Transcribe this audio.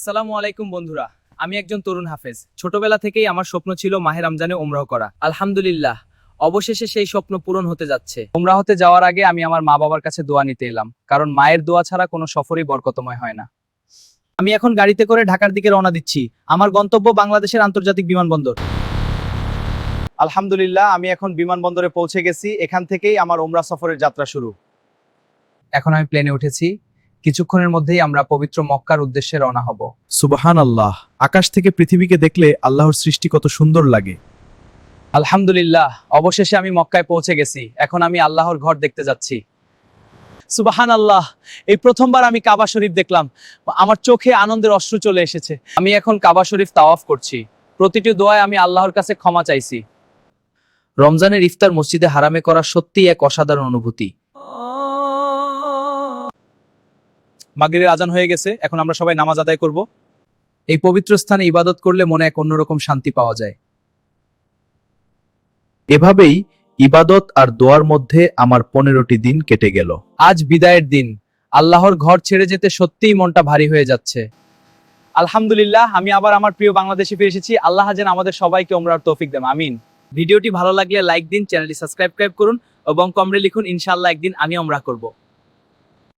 আসসালামু আলাইকুম বন্ধুরা, আমি একজন তরুণ হাফেজ। ছোটবেলা থেকেই আমার স্বপ্ন ছিল মাহে রমজানে উমরাহ করা। আলহামদুলিল্লাহ, অবশেষে সেই স্বপ্ন পূরণ হতে যাচ্ছে। উমরাহ হতে যাওয়ার আগে আমি আমার মা বাবার কাছে দোয়া নিতে এলাম, কারণ মায়ের দোয়া ছাড়া কোনো সফরই বরকতময় হয় না। আমি এখন গাড়িতে করে ঢাকার দিকে রওনা দিচ্ছি। আমার গন্তব্য বাংলাদেশের আন্তর্জাতিক বিমানবন্দর। আলহামদুলিল্লাহ, আমি এখন বিমানবন্দরে পৌঁছে গেছি। এখান থেকেই আমার উমরাহ সফরের যাত্রা শুরু। এখন আমি প্লেনে উঠেছি। কিছুক্ষণের মধ্যেই আমরা পবিত্র মক্কার উদ্দেশ্যে রওনা হব। সুবহান আল্লাহ, আকাশ থেকে পৃথিবীকে দেখলে আল্লাহর সৃষ্টি কত সুন্দর লাগে। আলহামদুলিল্লাহ, অবশেষে আমি মক্কায় পৌঁছে গেছি। এখন আমি আল্লাহর ঘর দেখতে যাচ্ছি। সুবহান আল্লাহ, এই প্রথমবার আমি কাবা শরীফ দেখলাম। আমার চোখে আনন্দের অশ্রু চলে এসেছে। আমি এখন কাবা শরীফ তাওয়াফ করছি। প্রতিটি দোয়ায় আমি আল্লাহর কাছে ক্ষমা চাইছি। রমজানের ইফতার মসজিদে হারামে করা সত্যিই এক অসাধারণ অনুভূতি। মাগরিবের আজান হয়ে গেছে, এখন আমরা সবাই নামাজ আদায় করব। এই পবিত্র স্থানে ইবাদত করলে মনে এক অন্যরকম শান্তি পাওয়া যায়। এভাবেই ইবাদত আর দোয়ার মধ্যে আমার 15টি দিন কেটে গেল। আজ বিদায়ের দিন। আল্লাহর ঘর ছেড়ে যেতে সত্যিই মনটা ভারী হয়ে যাচ্ছে। আলহামদুলিল্লাহ, আমি আবার আমার প্রিয় বাংলাদেশে ফিরে এসেছি। আল্লাহ যেন আমাদের সবাইকে উমরার তৌফিক দেন, আমিন। ভিডিওটি ভালো লাগলে লাইক দিন, চ্যানেলটি সাবস্ক্রাইব করুন এবং কমেন্টে লিখুন, ইনশাআল্লাহ একদিন আমি উমরা করব।